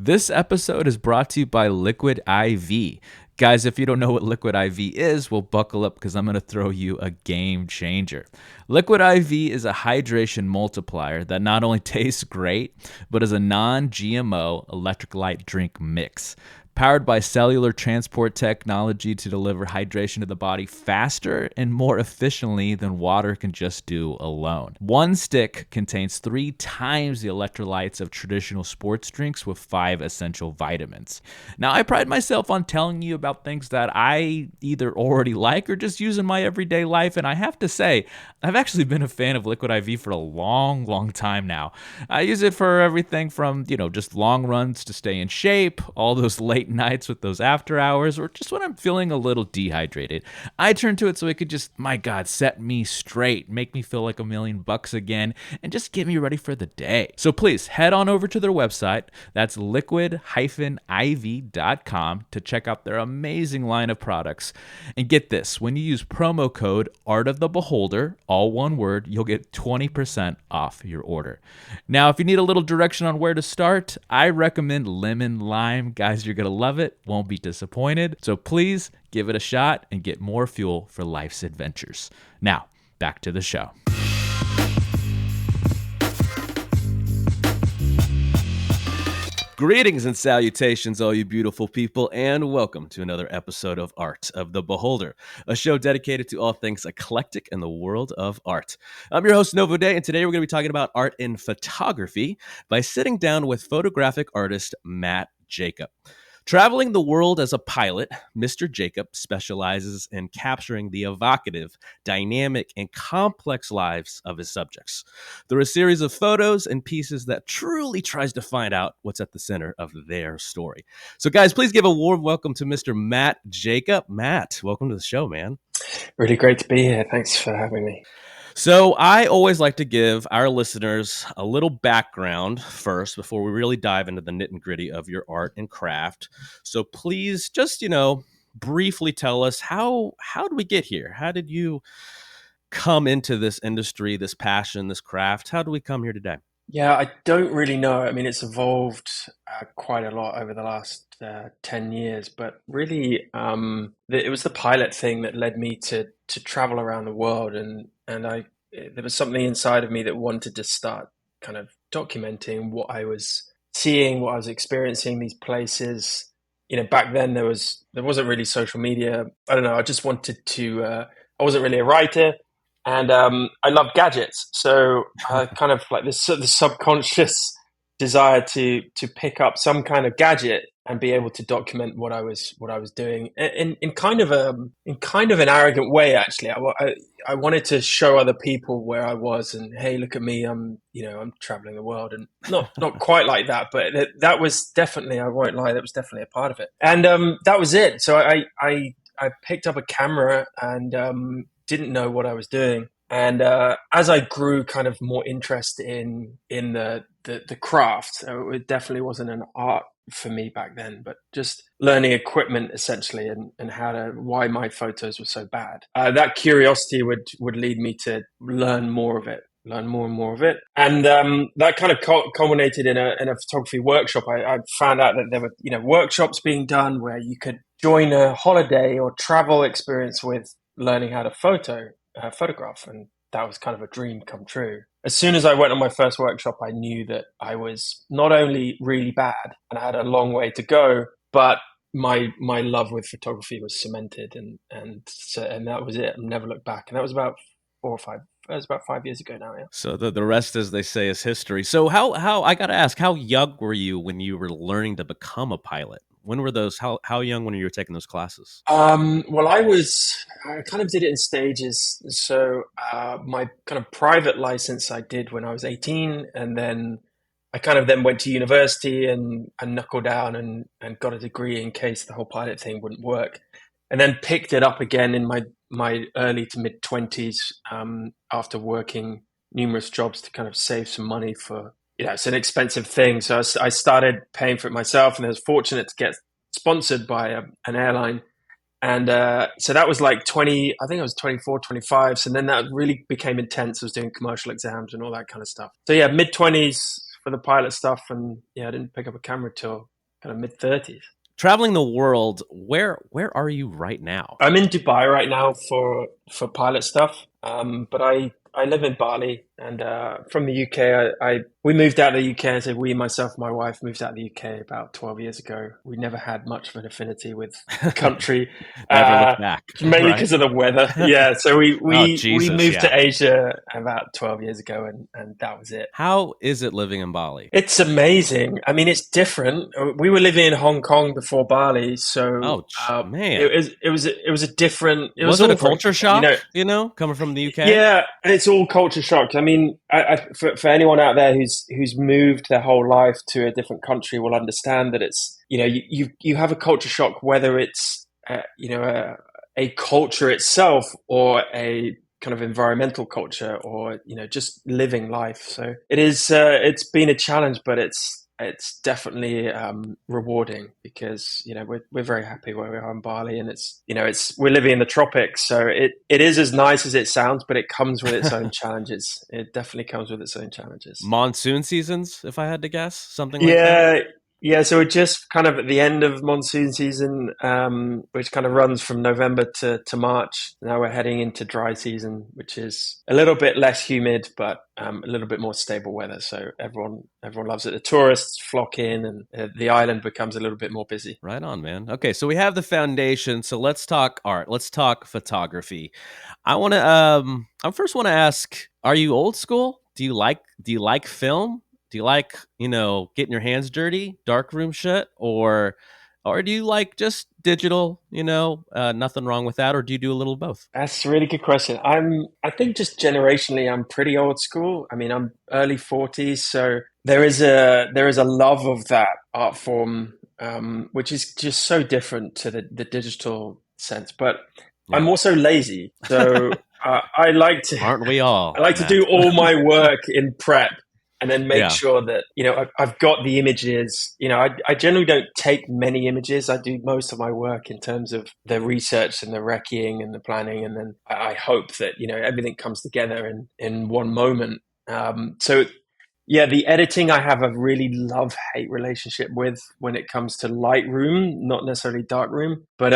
This episode is brought to you by Liquid IV. Guys, if you don't know what Liquid IV is, well, buckle up because I'm going to throw you a game changer. Liquid IV is a hydration multiplier that not only tastes great, but is a non-GMO electrolyte drink mix. Powered by cellular transport technology to deliver hydration to the body faster and more efficiently than water can just do alone. One stick contains 3 times the electrolytes of traditional sports drinks with 5 essential vitamins. Now, I pride myself on telling you about things that I either already like or just use in my everyday life, and I have to say, I've actually been a fan of Liquid IV for a long time now. I use it for everything from, just long runs to stay in shape, all those late nights with those after hours, or just when I'm feeling a little dehydrated. I turn to it so it could just, my God, set me straight, make me feel like $1,000,000 again, and just get me ready for the day. So please head on over to their website. That's liquid-iv.com to check out their amazing line of products. And get this, when you use promo code Art of the Beholder, all one word, you'll get 20% off your order. Now, if you need a little direction on where to start, I recommend lemon lime. Guys, you're going to love it, won't be disappointed. So please give it a shot and get more fuel for life's adventures. Now, back to the show. Greetings and salutations, all you beautiful people, and welcome to another episode of Art of the Beholder, a show dedicated to all things eclectic in the world of art. I'm your host, Novo, and today we're going to be talking about art in photography by sitting down with photographic artist Matt Jacob. Traveling the world as a pilot, Mr. Jacob specializes in capturing the evocative, dynamic, and complex lives of his subjects through a series of photos and pieces that truly tries to find out what's at the center of their story. So guys, please give a warm welcome to Mr. Matt Jacob. Matt, welcome to the show, man. Really great to be here. Thanks for having me. So I always like to give our listeners a little background first before we really dive into the nit and gritty of your art and craft. So please just, briefly tell us how did we get here? How did you come into this industry, this passion, this craft? How do we come here today? Yeah, I don't really know. I mean, it's evolved quite a lot over the last 10 years, but really it was the pilot thing that led me to travel around the world. And there was something inside of me that wanted to start kind of documenting what I was seeing, what I was experiencing, these places. Back then there wasn't really social media. I don't know. I just wanted to, I wasn't really a writer. And I love gadgets, so kind of like this sort of subconscious desire to pick up some kind of gadget and be able to document what I was doing in kind of an arrogant way. Actually, I wanted to show other people where I was, and hey, look at me, I'm traveling the world, and not quite like that, but that was definitely, I won't lie, that was definitely a part of it, and that was it. So I picked up a camera and didn't know what I was doing. And as I grew kind of more interested in the craft, it definitely wasn't an art for me back then, but just learning equipment essentially and why my photos were so bad. That curiosity would lead me to learn more of it. Learn more and more of it, and that kind of culminated in a photography workshop. I found out that there were workshops being done where you could join a holiday or travel experience with learning how to photograph, and that was kind of a dream come true. As soon as I went on my first workshop, I knew that I was not only really bad and I had a long way to go, but my love with photography was cemented, and that was it. I never looked back, and that was about 5 years ago now. Yeah. So the rest, as they say, is history. So how I got to ask, how young were you when you were learning to become a pilot? When were those? How young when you were taking those classes? Well, I kind of did it in stages. So my kind of private license I did when I was 18, and then I kind of then went to university and knuckled down and got a degree in case the whole pilot thing wouldn't work, and then picked it up again in my early to mid 20s after working numerous jobs to kind of save some money for. It's an expensive thing. So I started paying for it myself, and I was fortunate to get sponsored by an airline. And so that was like 20, I think I was 24, 25. So then that really became intense. I was doing commercial exams and all that kind of stuff. So yeah, mid 20s, for the pilot stuff, and yeah, I didn't pick up a camera till kind of mid 30s. Traveling the world, where are you right now? I'm in Dubai right now for pilot stuff, but I live in Bali, and from the UK. We moved out of the UK. I say we, myself, my wife moved out of the UK about 12 years ago. We never had much of an affinity with the country, Never uh, look back, mainly right? because of the weather. Yeah, so Oh, we Jesus, moved yeah. to Asia about 12 years ago, and that was it. How is it living in Bali? It's amazing. I mean, it's different. We were living in Hong Kong before Bali, so Oh, man. it was a different. It was Was it a all very culture different, you know. shock, coming from the UK? Yeah, it's all culture shock. I mean, for anyone out there who's moved their whole life to a different country will understand that it's, you have a culture shock, whether it's a culture itself or a kind of environmental culture, or just living life. So it's been a challenge, but it's definitely rewarding, because we're very happy where we are in Bali, and it's we're living in the tropics, so it is as nice as it sounds, but it comes with its own challenges. It definitely comes with its own challenges. Monsoon seasons, if I had to guess, something like that. Yeah, yeah. So we're just kind of at the end of monsoon season, which kind of runs from November to March. Now we're heading into dry season, which is a little bit less humid, but a little bit more stable weather. So everyone loves it. The tourists flock in, and the island becomes a little bit more busy. Right on, man. Okay, so we have the foundation. So let's talk art. Let's talk photography. I first want to ask, are you old school? Do you like film? Do you like, getting your hands dirty, darkroom shit, or do you like just digital, nothing wrong with that, or do you do a little of both? That's a really good question. I think just generationally, I'm pretty old school. I mean, I'm early 40s, so there is a love of that art form, which is just so different to the digital sense. But I'm Yeah. also lazy, so I like to Aren't we all, I like to Matt? do all my work in prep, and then make Yeah. sure that I've got the images. I generally don't take many images. I do most of my work in terms of the research and the recceing and the planning, and then I hope that everything comes together in one moment. So yeah, the editing I have a really love hate relationship with when it comes to Lightroom, not necessarily darkroom. But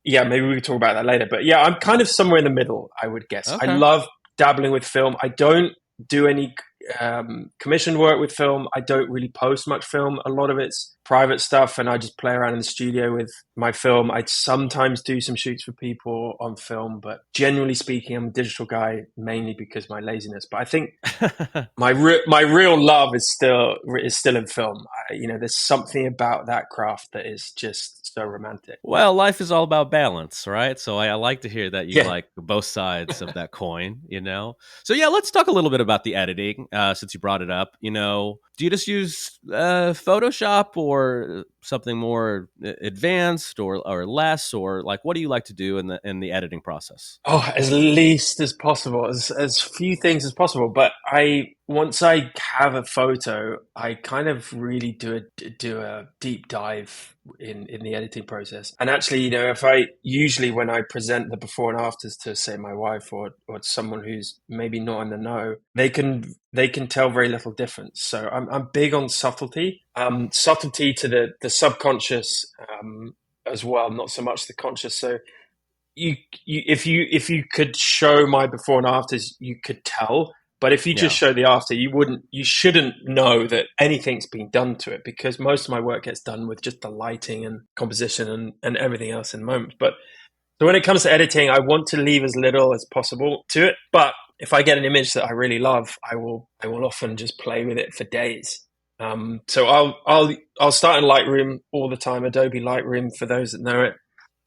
yeah, maybe we can talk about that later. But yeah, I'm kind of somewhere in the middle, I would guess. I Okay. love dabbling with film. I don't do any commissioned work with film. I don't really post much film. A lot of it's private stuff, and I just play around in the studio with my film. I sometimes do some shoots for people on film, but generally speaking, I'm a digital guy, mainly because of my laziness. But I think my real love is still in film. There's something about that craft that is just so romantic. Well, life is all about balance, right? So I like to hear that you Yeah. like both sides of that coin. So yeah, let's talk a little bit about the editing, since you brought it up. Do you just use Photoshop or something more advanced, or less, or like what do you like to do in the editing process? Oh, as least as possible, as few things as possible. But once I have a photo, I kind of really do a deep dive in the editing process. And actually, if I usually when I present the before and afters to, say, my wife or someone who's maybe not in the know, they can tell very little difference. So I'm big on subtlety, subtlety to the subconscious, as well, not so much the conscious. So if you could show my before and afters, you could tell. But if you just Yeah. show the after, you shouldn't know that anything's been done to it, because most of my work gets done with just the lighting and composition and everything else in moments. But so when it comes to editing, I want to leave as little as possible to it. But if I get an image that I really love, I will often just play with it for days. So I'll start in Lightroom all the time. Adobe Lightroom, for those that know it,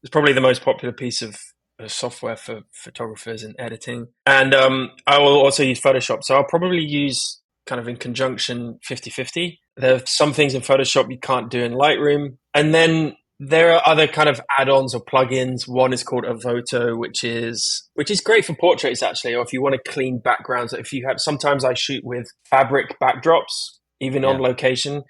it's probably the most popular piece of software for photographers and editing. And I will also use Photoshop. So I'll probably use, kind of in conjunction, 50-50. There are some things in Photoshop you can't do in Lightroom. And then there are other kind of add-ons or plugins. One is called Avoto, which is great for portraits, actually, or if you want to clean backgrounds. If you have, sometimes I shoot with fabric backdrops, even on Yeah. location,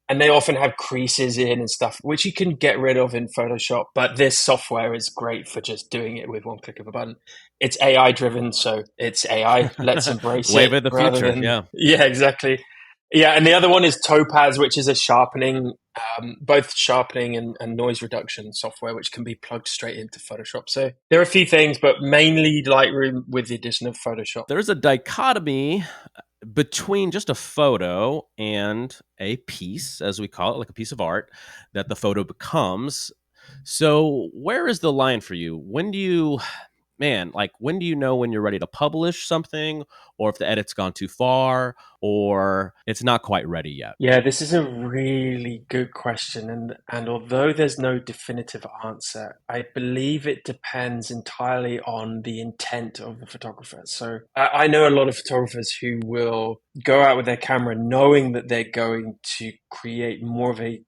and they often have creases in and stuff, which you can get rid of in Photoshop. But this software is great for just doing it with one click of a button. It's AI driven, so it's AI. Let's embrace Wave it of the rather future. than, Yeah. yeah, exactly. Yeah, and the other one is Topaz, which is a sharpening, both sharpening and noise reduction software, which can be plugged straight into Photoshop. So there are a few things, but mainly Lightroom with the addition of Photoshop. There's a dichotomy between just a photo and a piece, as we call it, like a piece of art that the photo becomes. So where is the line for you? When do you, man, like when do you know when you're ready to publish something, or if the edit's gone too far, or it's not quite ready yet? Yeah, this is a really good question, and although there's no definitive answer, I believe it depends entirely on the intent of the photographer. So I know a lot of photographers who will go out with their camera knowing that they're going to create more of a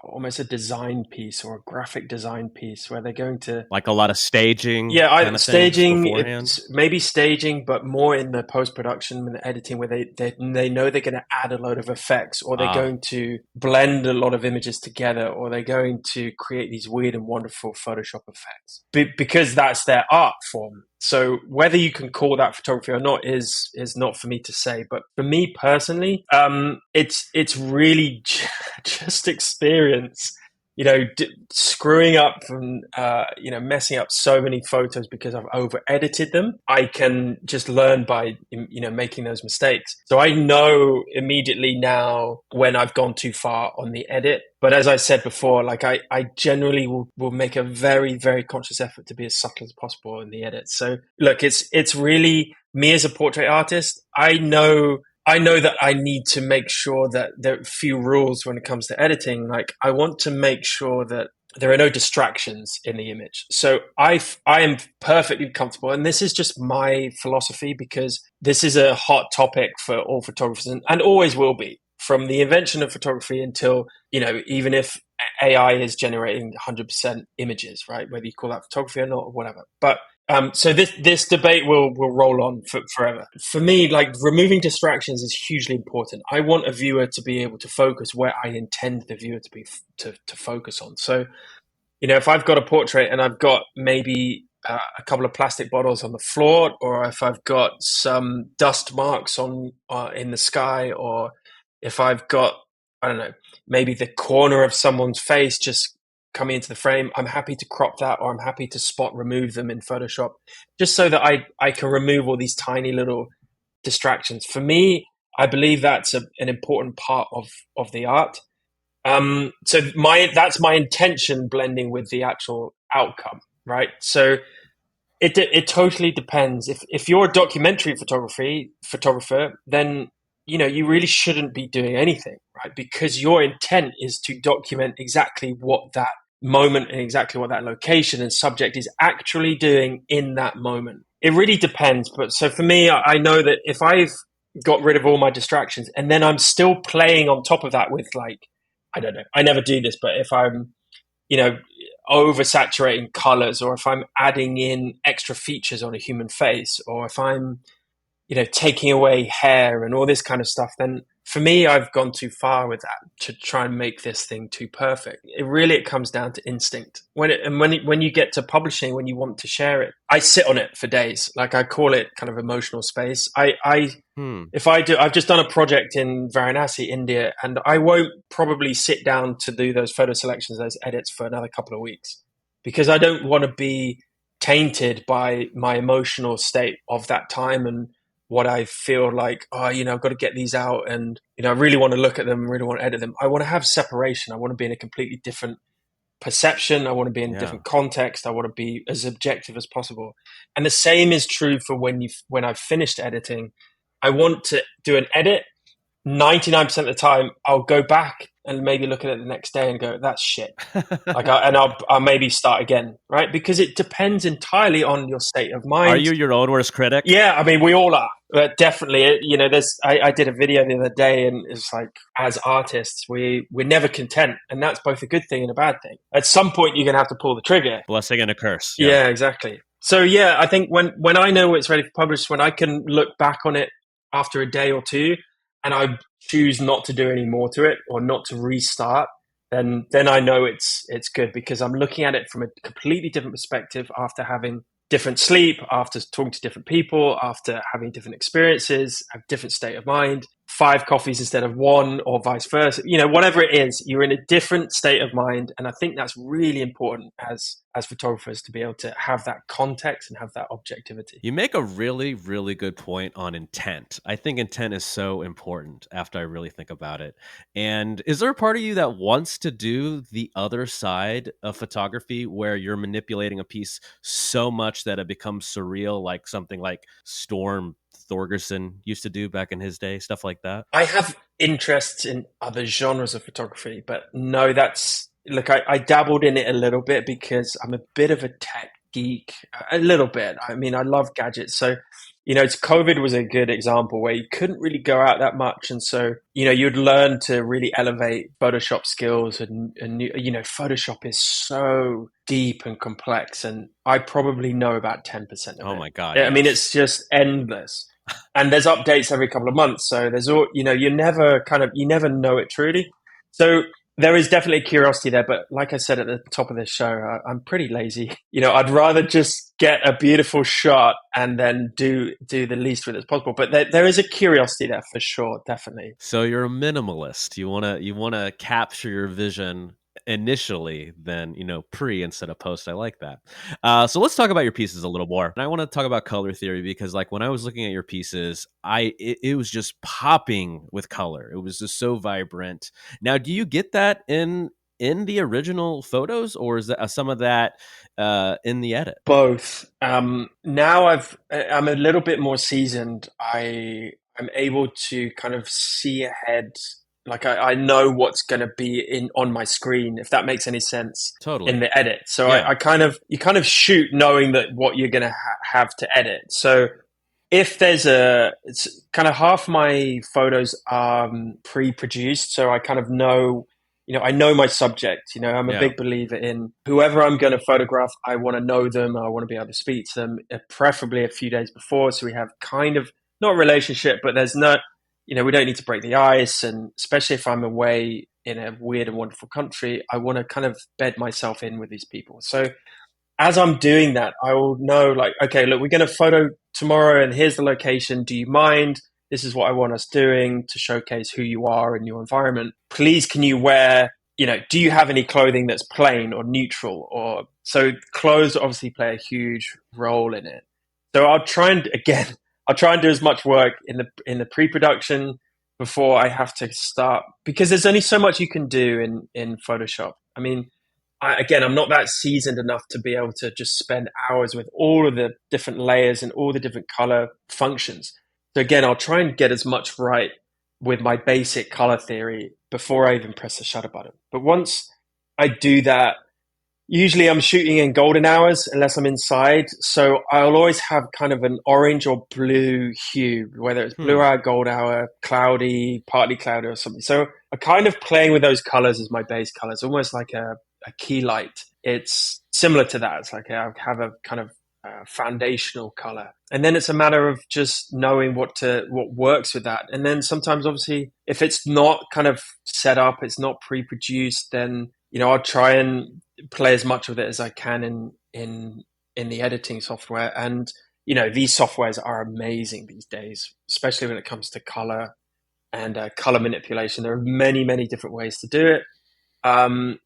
almost a design piece or a graphic design piece where they're going to Like a lot of staging yeah, kind of things staging, beforehand? it's maybe staging, but more in the post-production and the editing where they know they're going to add a load of effects or they're Ah, going to blend a lot of images together or they're going to create these weird and wonderful Photoshop effects because that's their art form. So whether you can call that photography or not is not for me to say. But for me personally, it's really just experience, screwing up and messing up so many photos because I've over edited them. I can just learn by making those mistakes. So I know immediately now when I've gone too far on the edit. But as I said before, like I generally will make a very, very conscious effort to be as subtle as possible in the edit. So look, it's really me as a portrait artist. I know that I need to make sure that there are a few rules when it comes to editing. Like I want to make sure that there are no distractions in the image. So I am perfectly comfortable. And this is just my philosophy because this is a hot topic for all photographers and always will be from the invention of photography until, even if AI is generating 100% images, right? Whether you call that photography or not or whatever. But so this debate will roll on forever. For me, like removing distractions is hugely important. I want a viewer to be able to focus where I intend the viewer to be to focus on. So, if I've got a portrait and I've got maybe a couple of plastic bottles on the floor, or if I've got some dust marks on in the sky, or if I've got I don't know maybe the corner of someone's face just coming into the frame, I'm happy to crop that or I'm happy to spot remove them in Photoshop just so that I can remove all these tiny little distractions. For me, I believe that's an important part of the art. So that's my intention blending with the actual outcome, right? So it totally depends. If you're a documentary photographer, then you really shouldn't be doing anything, right? Because your intent is to document exactly what that moment and exactly what that location and subject is actually doing in that moment. It really depends. But so for me, I know that if I've got rid of all my distractions and then I'm still playing on top of that with like, I don't know, I never do this, but if I'm, you know, oversaturating colors or if I'm adding in extra features on a human face or if I'm taking away hair and all this kind of stuff, then for me, I've gone too far with that to try and make this thing too perfect. It comes down to instinct. When you get to publishing, when you want to share it, I sit on it for days. Like I call it kind of emotional space. Hmm. If I do, I've just done a project in Varanasi, India, and I won't probably sit down to do those photo selections, those edits for another couple of weeks because I don't want to be tainted by my emotional state of that time and what I feel like, I've got to get these out and, I really want to look at them, really want to edit them. I want to have separation. I want to be in a completely different perception. I want to be in a Yeah. different context. I want to be as objective as possible. And the same is true for when I've finished editing. I want to do an edit 99% of the time. I'll go back and maybe look at it the next day and go, that's shit. I'll maybe start again, right? Because it depends entirely on your state of Are mind. you your own worst critic? Yeah, I mean, we all are. But definitely, I did a video the other day, and it's like, as artists, we're never content, and that's both a good thing and a bad thing. At some point, you're gonna have to pull the trigger. Blessing and a curse. Yeah. Yeah, exactly. So yeah, I think when I know it's ready for publish, when I can look back on it after a day or two, and I choose not to do any more to it or not to restart, then I know it's good because I'm looking at it from a completely different perspective after having different sleep, after talking to different people, after having different experiences, a different state of mind. 5 coffees instead of one, or vice versa. Whatever it is, you're in a different state of mind, and I think that's really important as photographers to be able to have that context and have that objectivity. You make a really, really good point on intent. I think intent is so important after I really think about it. And is there a part of you that wants to do the other side of photography where you're manipulating a piece so much that it becomes surreal, like something like Storm Thorgerson used to do back in his day, stuff like that? I have interests in other genres of photography, but no, look, I dabbled in it a little bit because I'm a bit of a tech geek, a little bit. I mean, I love gadgets. So, COVID was a good example where you couldn't really go out that much. And so, you'd learn to really elevate Photoshop skills, and Photoshop is so deep and complex. And I probably know about 10% of it. Oh my God. I mean, it's just endless. And there's updates every couple of months. So there's all, you never know it truly. So there is definitely curiosity there. But like I said at the top of this show, I'm pretty lazy. I'd rather just get a beautiful shot and then do the least with it as possible. But there is a curiosity there for sure, definitely. So you're a minimalist. You wanna capture your vision initially, then pre instead of post. I like that. So let's talk about your pieces a little more. And I want to talk about color theory because, like, when I was looking at your pieces, it was just popping with color. It was just so vibrant. Now, do you get that in the original photos, or is that some of that in the edit? Both. Now I'm a little bit more seasoned. I'm able to kind of see ahead. Like I know what's going to be on my screen, if that makes any sense. Totally. In the edit. So Yeah. you kind of shoot knowing that what you're going to have to edit. So if it's kind of half my photos are pre-produced. So I kind of know, I know my subject. I'm a big believer in whoever I'm going to photograph. I want to know them. I want to be able to speak to them, preferably a few days before. So we have kind of not a relationship, but there's no, we don't need to break the ice. And especially if I'm away in a weird and wonderful country, I want to kind of bed myself in with these people. So as I'm doing that, I will know, like, okay, look, we're going to photo tomorrow and here's the location. Do you mind? This is what I want us doing to showcase who you are in your environment. Please, can you wear, do you have any clothing that's plain or neutral? So clothes obviously play a huge role in it. So I'll try and do as much work in the pre-production before I have to start, because there's only so much you can do in Photoshop. I mean, I'm not that seasoned enough to be able to just spend hours with all of the different layers and all the different color functions. So again, I'll try and get as much right with my basic color theory before I even press the shutter button. But once I do that, usually I'm shooting in golden hours unless I'm inside. So I'll always have kind of an orange or blue hue, whether it's blue hour, gold hour, cloudy, partly cloudy or something. So I'm kind of playing with those colors as my base colors, almost like a key light. It's similar to that. It's like I have a kind of foundational color. And then it's a matter of just knowing what works with that. And then sometimes, obviously, if it's not kind of set up, it's not pre-produced, then, I'll try and play as much of it as I can in the editing software. And, these softwares are amazing these days, especially when it comes to color and color manipulation. There are many, many different ways to do it. And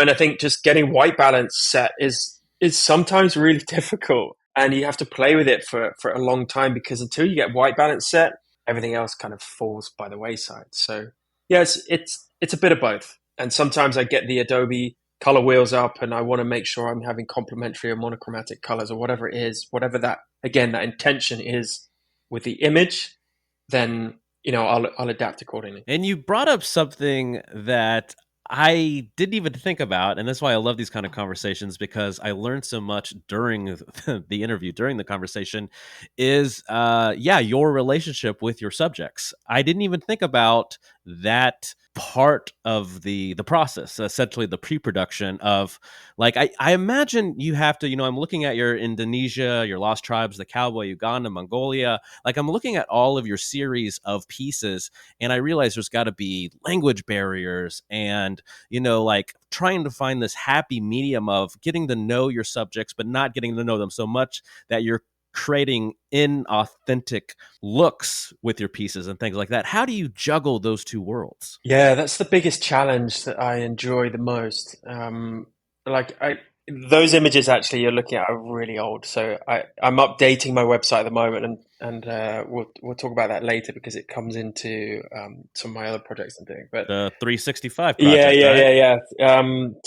I think just getting white balance set is sometimes really difficult, and you have to play with it for a long time, because until you get white balance set, everything else kind of falls by the wayside. So yes, it's a bit of both. And sometimes I get the Adobe color wheels up and I want to make sure I'm having complementary or monochromatic colors or whatever it is, whatever that intention is with the image, then, I'll adapt accordingly. And you brought up something that I didn't even think about, and that's why I love these kind of conversations, because I learned so much during the interview, during the conversation, is your relationship with your subjects. I didn't even think about that part of the process, essentially the pre-production of, like, I imagine you have to, I'm looking at your Indonesia, your Lost Tribes, the Cowboy, Uganda, Mongolia, like I'm looking at all of your series of pieces, and I realize there's got to be language barriers and, like trying to find this happy medium of getting to know your subjects, but not getting to know them so much that you're creating inauthentic looks with your pieces and things like that. How do you juggle those two worlds? Yeah, that's the biggest challenge that I enjoy the most. Like I, those images actually you're looking at are really old. So I'm updating my website at the moment, and we'll talk about that later because it comes into some of my other projects I'm doing. But The 365 yeah, project, right?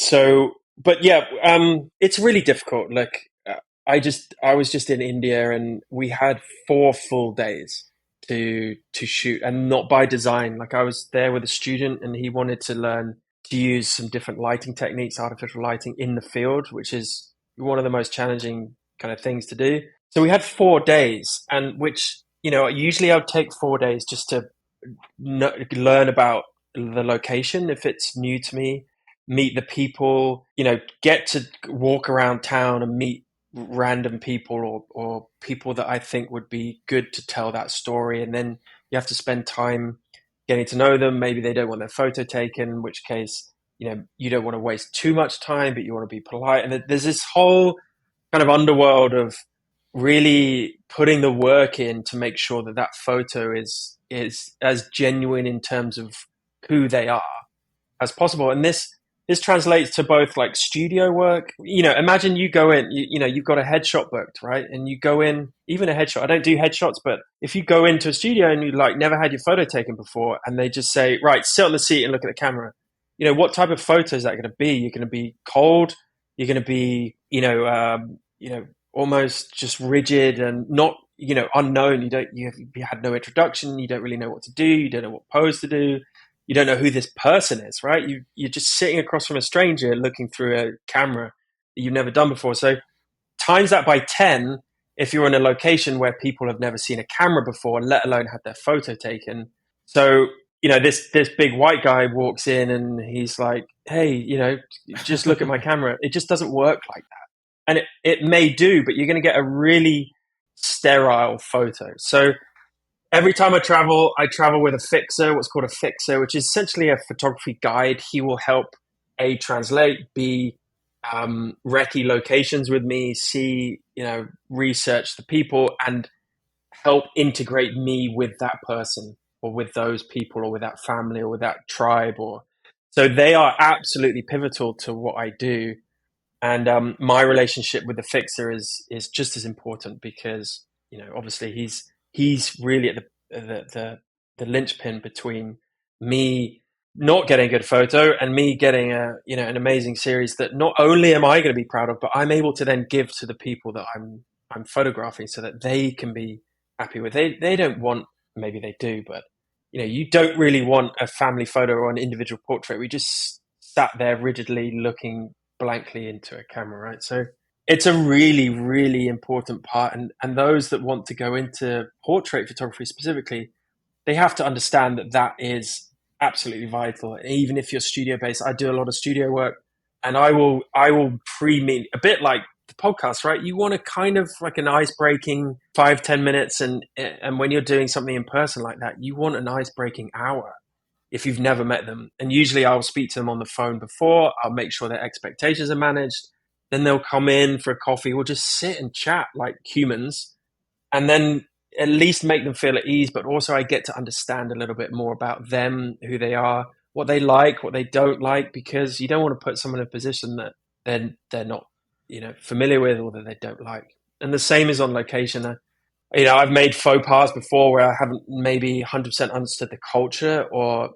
But yeah, it's really difficult. Like, I was just in India, and we had 4 full days to shoot, and not by design. Like, I was there with a student, and he wanted to learn to use some different lighting techniques, artificial lighting in the field, which is one of the most challenging kind of things to do. So we had 4 days, and which, usually I would take 4 days just to learn about the location if it's new to me, meet the people, get to walk around town and meet random people, or people that I think would be good to tell that story. And then you have to spend time getting to know them. Maybe they don't want their photo taken, in which case, you don't want to waste too much time, but you want to be polite. And there's this whole kind of underworld of really putting the work in to make sure that that photo is as genuine in terms of who they are as possible. And this translates to both like studio work. Imagine you go in, you've got a headshot booked, right? And you go in, even a headshot. I don't do headshots, but if you go into a studio and you like never had your photo taken before, and they just say, right, sit on the seat and look at the camera. What type of photo is that going to be? You're going to be cold. You're going to be, almost just rigid and not, unknown. You had no introduction. You don't really know what to do. You don't know what pose to do. You don't know who this person is, right? You're just sitting across from a stranger looking through a camera that you've never done before. So times that by 10 if you're in a location where people have never seen a camera before, let alone had their photo taken. So, this big white guy walks in and he's like, hey, just look at my camera. It just doesn't work like that. And it may do, but you're going to get a really sterile photo. So every time I travel with a fixer, what's called a fixer, which is essentially a photography guide. He will help A, translate, B, recce locations with me, C, research the people, and help integrate me with that person or with those people or with that family or with that tribe. So they are absolutely pivotal to what I do. And my relationship with the fixer is just as important because obviously he's really at the linchpin between me not getting a good photo and me getting an amazing series that not only am I going to be proud of, but I'm able to then give to the people that I'm photographing so that they can be happy with. They don't want, maybe they do, but you don't really want a family photo or an individual portrait. We just sat there rigidly looking blankly into a camera, right? So it's a really, really important part. And those that want to go into portrait photography specifically, they have to understand that that is absolutely vital. Even if you're studio based, I do a lot of studio work, and I will pre-meet a bit like the podcast, right? You want to kind of like an ice breaking 5-10 minutes, and when you're doing something in person like that, you want an ice breaking hour if you've never met them. And usually I'll speak to them on the phone before. I'll make sure their expectations are managed. Then they'll come in for a coffee. We'll just sit and chat like humans, and then at least make them feel at ease. But also I get to understand a little bit more about them, who they are, what they like, what they don't like, because you don't want to put someone in a position that they're not, familiar with or that they don't like. And the same is on location. I've made faux pas before where I haven't maybe 100% understood the culture, or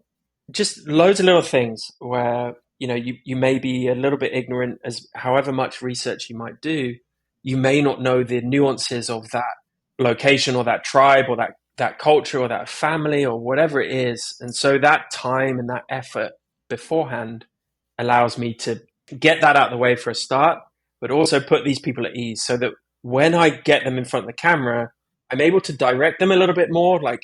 just loads of little things where, you may be a little bit ignorant. As however much research you might do, you may not know the nuances of that location or that tribe or that culture or that family or whatever it is. And so that time and that effort beforehand allows me to get that out of the way for a start, but also put these people at ease so that when I get them in front of the camera, I'm able to direct them a little bit more. Like,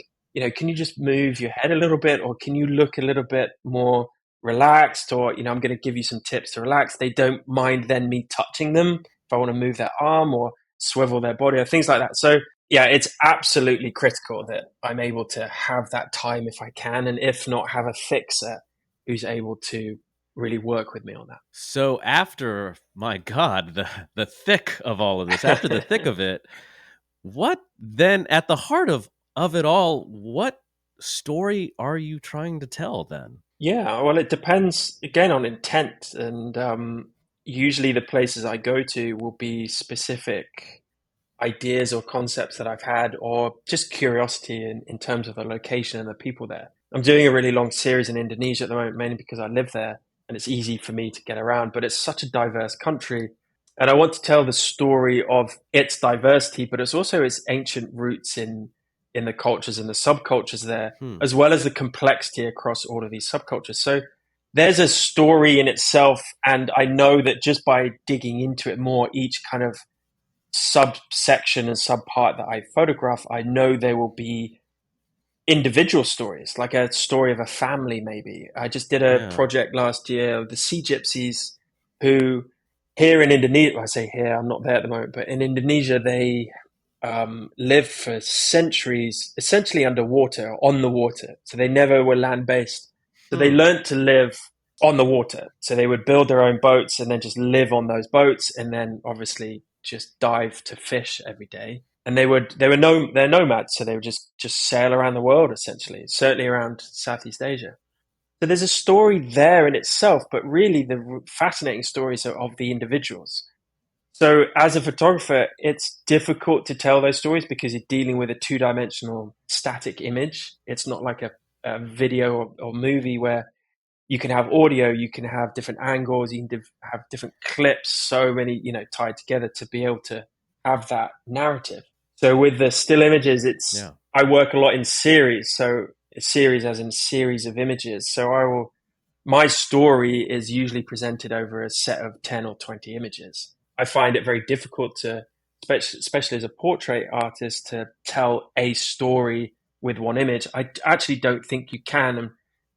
can you just move your head a little bit, or can you look a little bit more relaxed? Or, I'm going to give you some tips to relax. They don't mind then me touching them if I want to move their arm or swivel their body or things like that. So yeah, it's absolutely critical that I'm able to have that time if I can, and if not, have a fixer who's able to really work with me on that. So after, my God, the thick of all of this, after the thick of it, what then at the heart of it all, what story are you trying to tell then? Yeah, well, it depends again on intent, and usually the places I go to will be specific ideas or concepts that I've had, or just curiosity in terms of the location and the people there. I'm doing a really long series in Indonesia at the moment, mainly because I live there and it's easy for me to get around, but it's such a diverse country. And I want to tell the story of its diversity, but it's also its ancient roots in the cultures and the subcultures there, Hmm. as well as the complexity across all of these subcultures. So there's a story in itself, and I know that just by digging into it more, each kind of subsection and subpart that I photograph, I know there will be individual stories, like a story of a family, maybe. I just did a Yeah. project last year of the Sea Gypsies who here in Indonesia, I say here, I'm not there at the moment, but in Indonesia, they lived for centuries essentially underwater, on the water. So they never were land based. So they Hmm. learned to live on the water. So they would build their own boats and then just live on those boats, and then obviously just dive to fish every day. And they're nomads, so they would just sail around the world essentially, certainly around Southeast Asia. So there's a story there in itself, but really the fascinating stories are of the individuals. So as a photographer, it's difficult to tell those stories because you're dealing with a two-dimensional static image. It's not like a video or movie where you can have audio, you can have different angles, you can have different clips, so many, tied together to be able to have that narrative. So with the still images, Yeah. I work a lot in series. So a series as in series of images. So my story is usually presented over a set of 10 or 20 images. I find it very difficult to, especially as a portrait artist, to tell a story with one image. I actually don't think you can. And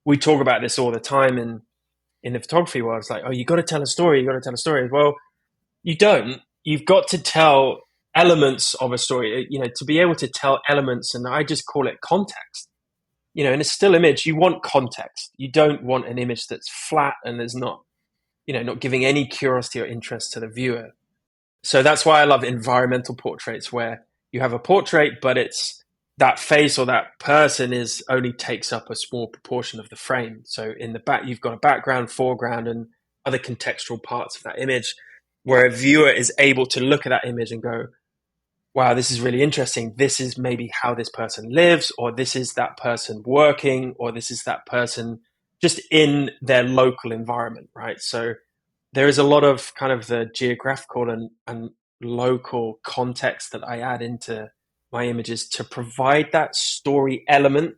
we talk about this all the time in the photography world. It's like, oh, you got to tell a story. You got to tell a story. Well, you don't. You've got to tell elements of a story, to be able to tell elements. And I just call it context. In a still image, you want context. You don't want an image that's flat and is not, not giving any curiosity or interest to the viewer. So that's why I love environmental portraits where you have a portrait, but it's that face or that person is only takes up a small proportion of the frame. So in the back, you've got a background, foreground, and other contextual parts of that image where a viewer is able to look at that image and go, wow, this is really interesting. This is maybe how this person lives, or this is that person working, or this is that person just in their local environment, right? So there is a lot of kind of the geographical and local context that I add into my images to provide that story element.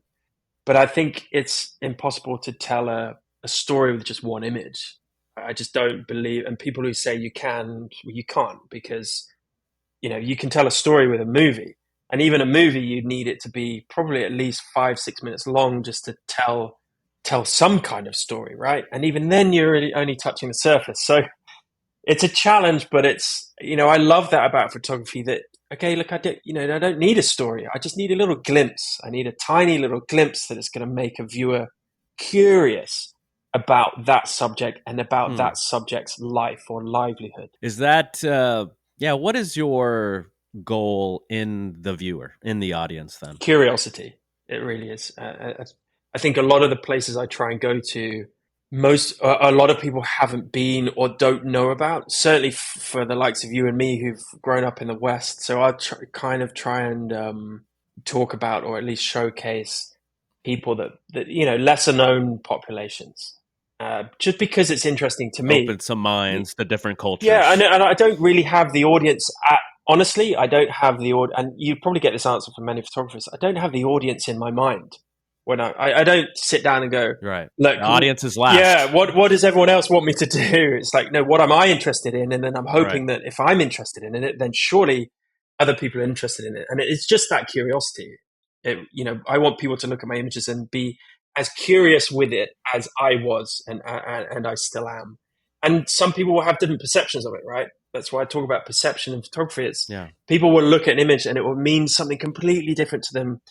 But I think it's impossible to tell a story with just one image. I just don't believe, and people who say you can, you can't, because you can tell a story with a movie, and even a movie, you need it to be probably at least 5-6 minutes long just to tell some kind of story, right? And even then, you're really only touching the surface. So it's a challenge, but it's I love that about photography. That okay, look, I don't need a story. I just need a little glimpse. I need a tiny little glimpse that is going to make a viewer curious about that subject and about Hmm. that subject's life or livelihood. Is that yeah, what is your goal in the viewer, in the audience then? Curiosity. It really is. I think a lot of the places I try and go to, a lot of people haven't been or don't know about. Certainly for the likes of you and me who've grown up in the West. So I try and talk about, or at least showcase, people that lesser known populations. Just because it's interesting to me. Open some minds to different Yeah, and cultures. I don't really have the audience at. Honestly, I don't have the audience, and you probably get this answer from many photographers. I don't have the audience in my mind when I don't sit down and go, Right. look, The audience is yeah, last. what does everyone else want me to do? It's like, no, what am I interested in? And then I'm Right. hoping that if I'm interested in it, then surely other people are interested in it. And it's just that curiosity. I want people to look at my images and be as curious with it as I was, and I still am. And some people will have different perceptions of it, right? That's why I talk about perception in photography. It's Yeah. people will look at an image and it will mean something completely different to them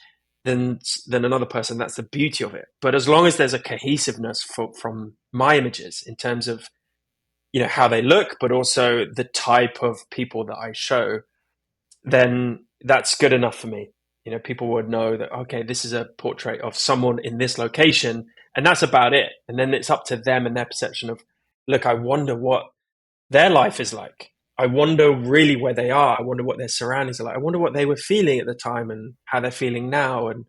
than another person. That's the beauty of it. But as long as there's a cohesiveness from my images in terms of how they look, but also the type of people that I show, then that's good enough for me. You know, people would know that, okay, this is a portrait of someone in this location, and that's about it. And then it's up to them and their perception of, look, I wonder what their life is like. I wonder really where they are. I wonder what their surroundings are like. I wonder what they were feeling at the time and how they're feeling now. And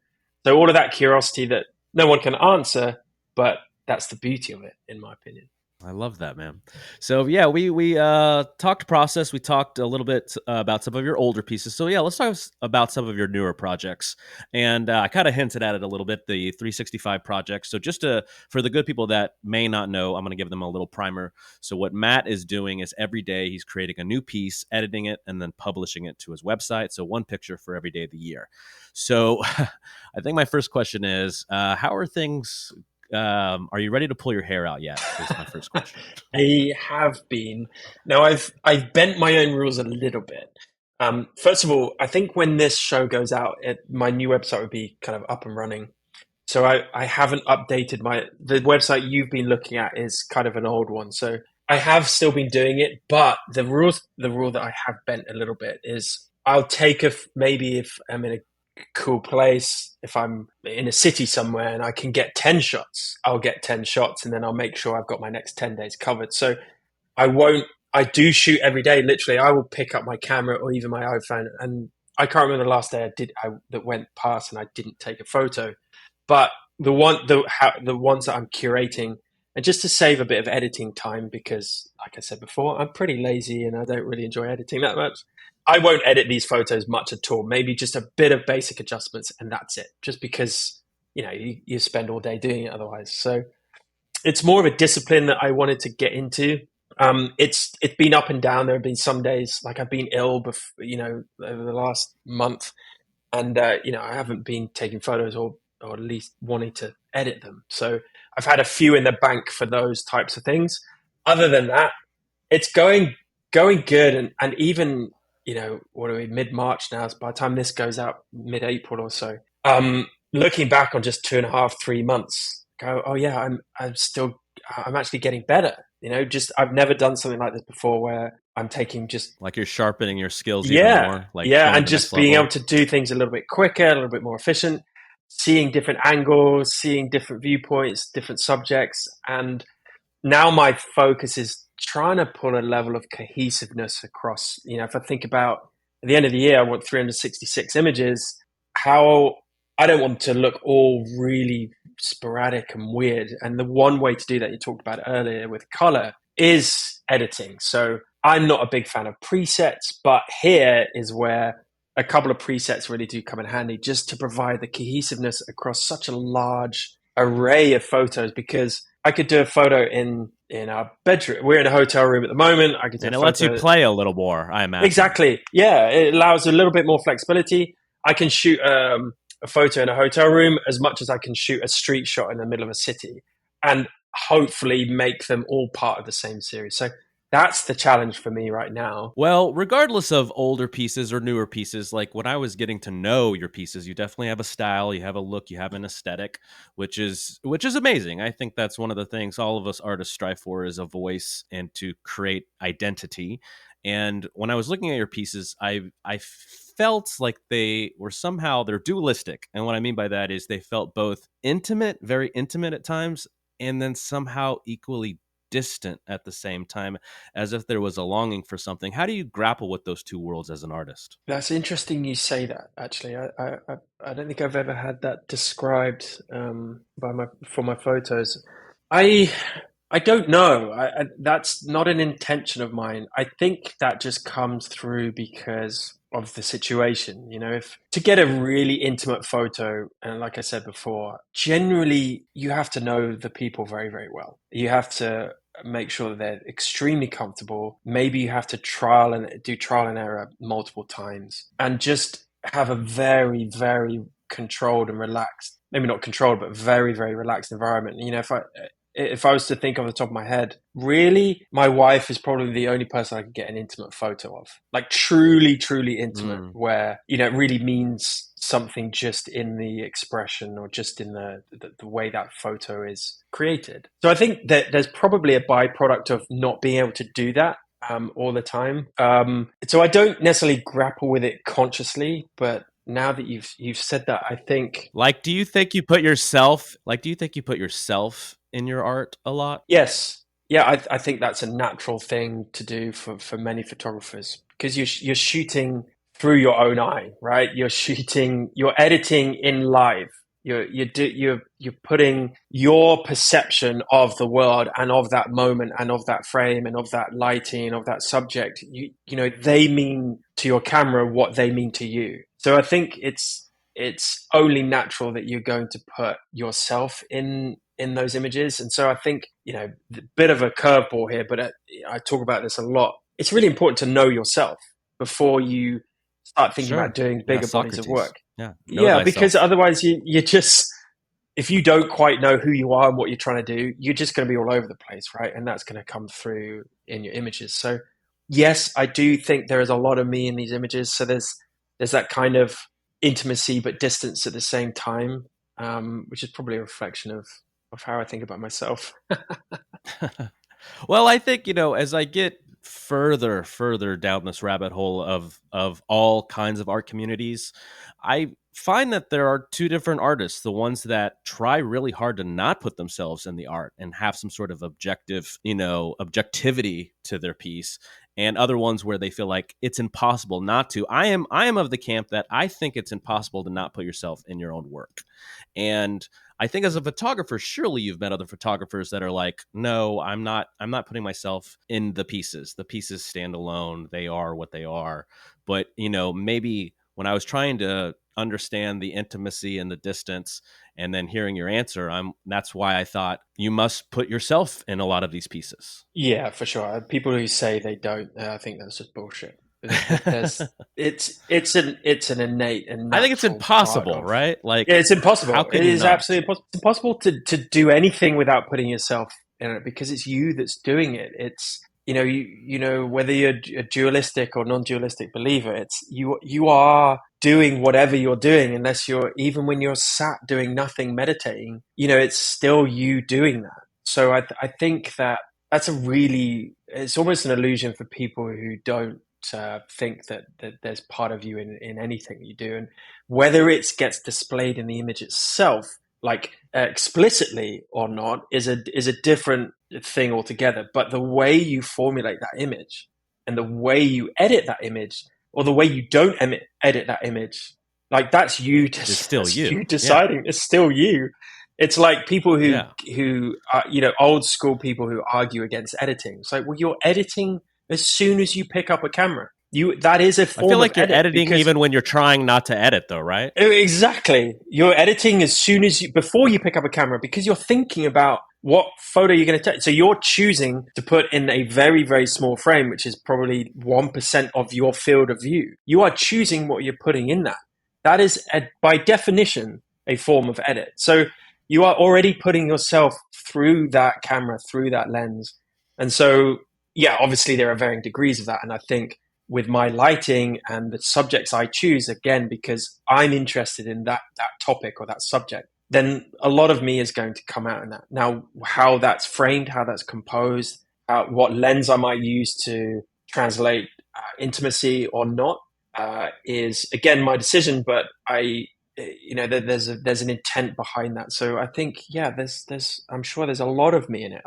so all of that curiosity that no one can answer, but that's the beauty of it, in my opinion. I love that, man. So yeah, we talked process. We talked a little bit about some of your older pieces. So yeah, let's talk about some of your newer projects. And I kind of hinted at it a little bit, the 365 project. So just for the good people that may not know, I'm going to give them a little primer. So what Matt is doing is every day he's creating a new piece, editing it, and then publishing it to his website. So one picture for every day of the year. So I think my first question is, how are things? Are you ready to pull your hair out yet? Is my first question. I have been. Now I've bent my own rules a little bit. First of all, I think when this show goes out, my new website would be kind of up and running. So I haven't updated the website you've been looking at is kind of an old one. So I have still been doing it, but the rule that I have bent a little bit is I'll take maybe if I'm in a cool place, if I'm in a city somewhere and I can get 10 shots, I'll get 10 shots and then I'll make sure I've got my next 10 days covered. So I do shoot every day. Literally, I will pick up my camera or even my iPhone, and I can't remember the last day that went past and I didn't take a photo. But the ones that I'm curating, and just to save a bit of editing time, because like I said before, I'm pretty lazy and I don't really enjoy editing that much. I won't edit these photos much at all. Maybe just a bit of basic adjustments, and that's it. Just because you spend all day doing it otherwise. So it's more of a discipline that I wanted to get into. It's been up and down. There have been some days like I've been ill, over the last month, and I haven't been taking photos or at least wanting to edit them. So I've had a few in the bank for those types of things. Other than that, it's going good, and even what are we, mid-March now? So by the time this goes out, mid-April or so, looking back on just 2.5, 3 months, go, oh yeah, I'm actually getting better. Just I've never done something like this before where I'm taking just like you're sharpening your skills even yeah, more, like yeah, going and to the next just being level. able to do things a little bit quicker, a little bit more efficient, seeing different angles, seeing different viewpoints, different subjects, and now my focus is trying to put a level of cohesiveness across. If I think about at the end of the year, I want 366 images. How I don't want to look all really sporadic and weird. And the one way to do that, you talked about earlier with color, is editing. So I'm not a big fan of presets, but here is where a couple of presets really do come in handy, just to provide the cohesiveness across such a large array of photos. Because I could do a photo in our bedroom. We're in a hotel room at the moment. I could do And a it lets you photo. play a little more, I imagine. Exactly. Yeah, it allows a little bit more flexibility. I can shoot a photo in a hotel room as much as I can shoot a street shot in the middle of a city, and hopefully make them all part of the same series. So that's the challenge for me right now. Well, regardless of older pieces or newer pieces, like when I was getting to know your pieces, you definitely have a style, you have a look, you have an aesthetic, which is amazing. I think that's one of the things all of us artists strive for, is a voice and to create identity. And when I was looking at your pieces, I felt like they're dualistic. And what I mean by that is they felt both intimate, very intimate at times, and then somehow equally distant at the same time, as if there was a longing for something. How do you grapple with those two worlds as an artist? That's interesting you say that. Actually, I don't think I've ever had that described for my photos. I I don't know. That's not an intention of mine. I think that just comes through because of the situation. If to get a really intimate photo, and like I said before, generally you have to know the people very, very well. You have to make sure that they're extremely comfortable. Maybe you have to do trial and error multiple times, and just have a very, very controlled and relaxed, maybe not controlled, but very, very relaxed environment. If I was to think off the top of my head, really, my wife is probably the only person I could get an intimate photo of, like truly, truly intimate, where it really means something just in the expression or just in the way that photo is created. So I think that there's probably a byproduct of not being able to do that all the time. So I don't necessarily grapple with it consciously, but now that you've said that, I think Like, do you think you put yourself in your art a lot? yes, yeah, I think that's a natural thing to do for many photographers because you're shooting through your own eye, right? You're editing in live. You're putting your perception of the world and of that moment and of that frame and of that lighting of that subject. You know they mean to your camera what they mean to you. So I think it's only natural that you're going to put yourself in those images. And so I think, a bit of a curveball here, but I talk about this a lot. It's really important to know yourself before you start thinking about Sure. doing Yeah, bigger bodies of Socrates. work. Yeah. Know Yeah, because thyself. otherwise you just, if you don't quite know who you are and what you're trying to do, you're just going to be all over the place, right? And that's going to come through in your images. So yes, I do think there is a lot of me in these images. So there's that kind of intimacy but distance at the same time, which is probably a reflection of how I think about myself. Well, I think, as I get further down this rabbit hole of all kinds of art communities, I find that there are two different artists, the ones that try really hard to not put themselves in the art and have some sort of objectivity to their piece, and other ones where they feel like it's impossible not to. I am of the camp that I think it's impossible to not put yourself in your own work. And I think as a photographer, surely you've met other photographers that are like, no, I'm not putting myself in the pieces. The pieces stand alone. They are what they are. But, maybe when I was trying to understand the intimacy and the distance and then hearing your answer, that's why I thought you must put yourself in a lot of these pieces. Yeah, for sure. People who say they don't, I think that's just bullshit. There's it's an innate and I think it's natural part impossible, of. right? Yeah, Like, it's how impossible. It can you is not? absolutely impossible. It's impossible to do anything without putting yourself in it because it's you that's doing it. It's whether you're a dualistic or non-dualistic believer, it's you are doing whatever you're doing unless you're even when you're sat doing nothing meditating, it's still you doing that. So I think that's it's almost an illusion for people who don't think that there's part of you in anything you do. And whether it gets displayed in the image itself, like explicitly or not, is a different thing altogether. But the way you formulate that image and the way you edit that image, or the way you don't edit that image, like that's you. It's still That's you. you Yeah. deciding. It's still you. It's like people Yeah. who are, old school people who argue against editing. It's like, well, you're editing as soon as you pick up a camera. That is a I feel form of like you're edit editing because even when you're trying not to edit, though, right? exactly, you're editing as soon as before you pick up a camera because you're thinking about what photo you're going to take. So you're choosing to put in a very, very small frame, which is probably 1% of your field of view. You are choosing what you're putting in that. That is, by definition, a form of edit. So you are already putting yourself through that camera, through that lens. And so, yeah, obviously there are varying degrees of that. And I think with my lighting and the subjects I choose, again, because I'm interested in that topic or that subject, then a lot of me is going to come out in that. Now, how that's framed, how that's composed, what lens I might use to translate intimacy or not, is again my decision. But there's an intent behind that. So I think, yeah, I'm sure there's a lot of me in it.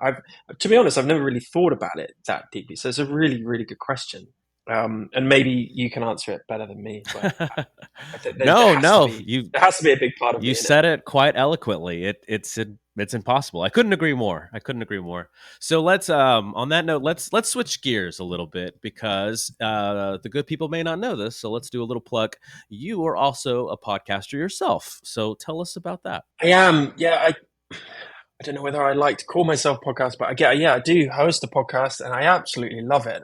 To be honest, I've never really thought about it that deeply. So it's a really, really good question. And maybe you can answer it better than me, but I think there No, has to no, be there has to be a big part of you me in it. said it quite eloquently. It's impossible. I couldn't agree more. I couldn't agree more. So let's on that note, let's switch gears a little bit because the good people may not know this. So let's do a little plug. You are also a podcaster yourself. So tell us about that. I am, yeah. I don't know whether I like to call myself a podcast, but I do host a podcast, and I absolutely love it.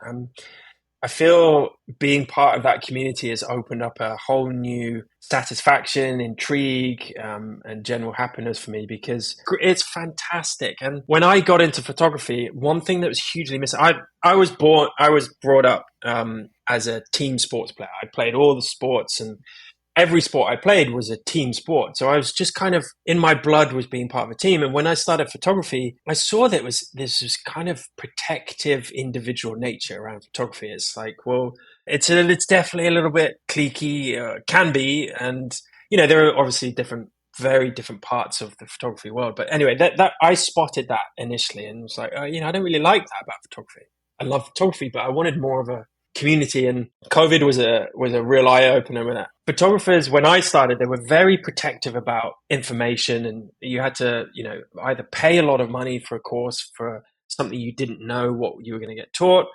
I feel being part of that community has opened up a whole new satisfaction, intrigue, and general happiness for me because it's fantastic. And when I got into photography, one thing that was hugely missing, I was brought up as a team sports player. I played all the sports, and every sport I played was a team sport. So I was just kind of in my blood was being part of a team. And when I started photography, I saw that this was kind of protective individual nature around photography. It's like, well, it's definitely a little bit cliquey, can be. And, there are obviously very different parts of the photography world. But anyway, that I spotted that initially and was like, I don't really like that about photography. I love photography, but I wanted more of a community, and COVID was a real eye opener with that. Photographers, when I started, they were very protective about information, and you had to, either pay a lot of money for a course for something you didn't know what you were going to get taught,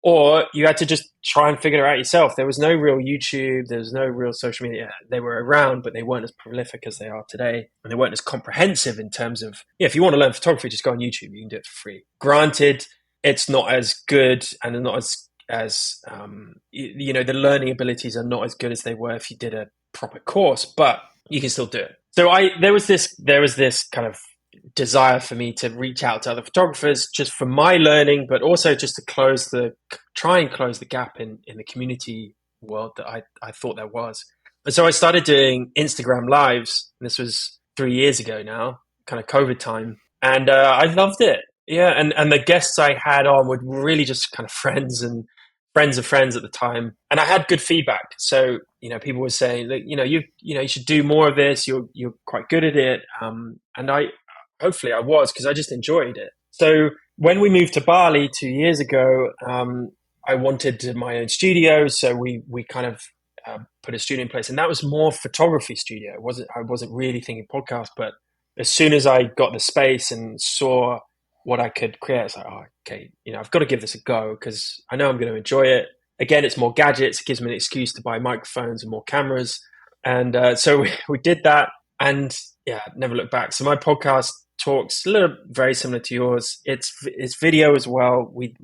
or you had to just try and figure it out yourself. There was no real YouTube, there was no real social media. They were around, but they weren't as prolific as they are today, and they weren't as comprehensive in terms of, if you want to learn photography, just go on YouTube. You can do it for free. Granted, it's not as good and not as the learning abilities are not as good as they were if you did a proper course, but you can still do it. So there was this kind of desire for me to reach out to other photographers just for my learning, but also just to try and close the gap in the community world that I thought there was. And so I started doing Instagram lives. This was 3 years ago now, kind of COVID time. And I loved it. Yeah. And the guests I had on were really just kind of friends and friends of friends at the time, and I had good feedback. So people were saying that you should do more of this. You're quite good at it, and hopefully I was, because I just enjoyed it. So when we moved to Bali 2 years ago, I wanted my own studio. So we kind of put a studio in place, and that was more photography studio. I wasn't really thinking podcast, but as soon as I got the space and saw what I could create, it's like, oh, okay, I've got to give this a go because I know I'm going to enjoy it. Again, it's more gadgets. It gives me an excuse to buy microphones and more cameras. And so we did that, and never looked back. So my podcast talks very similar to yours. It's video as well. We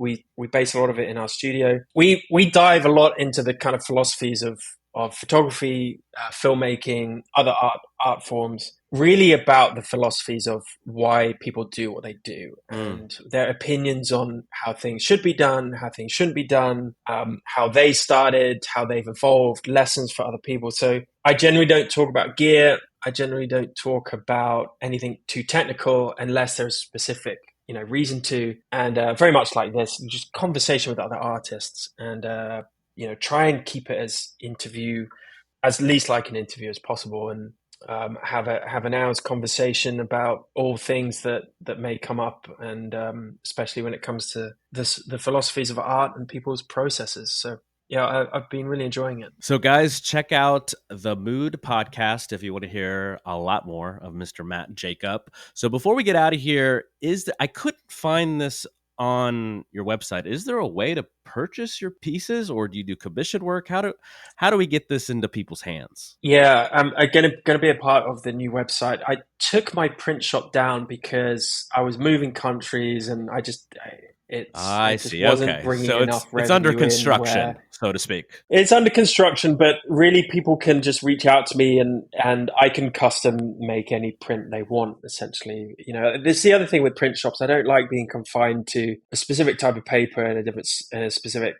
base a lot of it in our studio. We dive a lot into the kind of philosophies of photography, filmmaking, other art forms, really about the philosophies of why people do what they do and their opinions on how things should be done, how things shouldn't be done, how they started, how they've evolved, lessons for other people. So I generally don't talk about gear. I generally don't talk about anything too technical unless there's specific reason to. And very much like this, just conversation with other artists, and try and keep it as least like an interview as possible, and have an hour's conversation about all things that may come up, and especially when it comes to the philosophies of art and people's processes. So I've been really enjoying it. So guys, check out the Mood podcast if you want to hear a lot more of Mr. Matt Jacob. So before we get out of here, I couldn't find this on your website. Is there a way to purchase your pieces, or do you do commission work? How do we get this into people's hands? Yeah, I'm going to be a part of the new website. I took my print shop down because I was moving countries, and it wasn't bringing enough revenue. It's under construction, so to speak. It's under construction, but really people can just reach out to me, and I can custom make any print they want, essentially. This is the other thing with print shops. I don't like being confined to a specific type of paper and a specific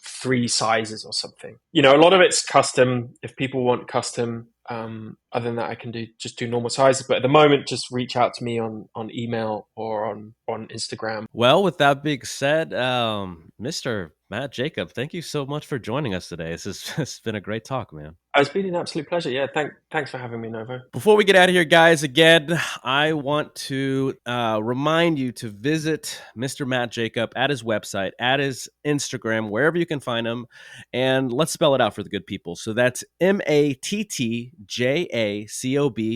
3 sizes or something. A lot of it's custom. If people want custom, other than that, I can just do normal sizes. But at the moment, just reach out to me on email or on Instagram. Well, with that being said, Mr. Matt Jacob, thank you so much for joining us today. It's been a great talk, man. It's been an absolute pleasure. Yeah, thanks for having me, Novo. Before we get out of here, guys, again, I want to remind you to visit Mr. Matt Jacob at his website, at his Instagram, wherever you can find him. And let's spell it out for the good people. So that's MattJacob,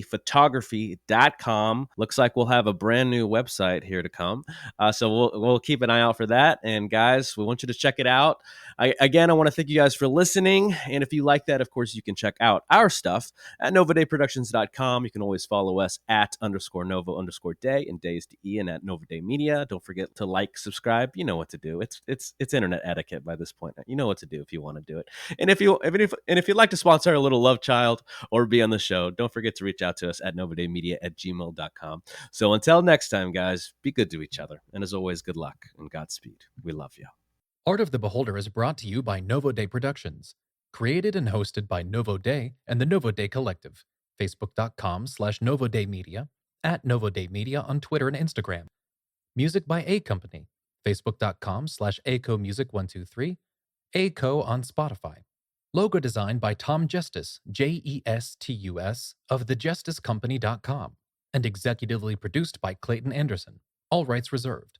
photography.com. Looks like we'll have a brand new website here to come. So we'll keep an eye out for that. And guys, we want you to check it out. I want to thank you guys for listening. And if you like that, of course, you can check out our stuff at novodayproductions.com. You can always follow us at _Novo_day, and Days to Ian at Novo Day Media. Don't forget to like, subscribe. You know what to do. It's internet etiquette by this point. You know what to do if you want to do it. And if you'd like to sponsor a little love child or be on the show, don't forget to reach out to us at novodaymedia@gmail.com. So until next time, guys, be good to each other. And as always, good luck and Godspeed. We love you. Art of the Beholder is brought to you by Novo Day Productions. Created and hosted by Novo Day and the Novo Day Collective. Facebook.com/Novo Day Media, @Novo Day Media on Twitter and Instagram. Music by A Company. Facebook.com/ACoMusic123. ACO on Spotify. Logo design by Tom Justice, JESTUS, of thejusticecompany.com, and executively produced by Clayton Anderson. All rights reserved.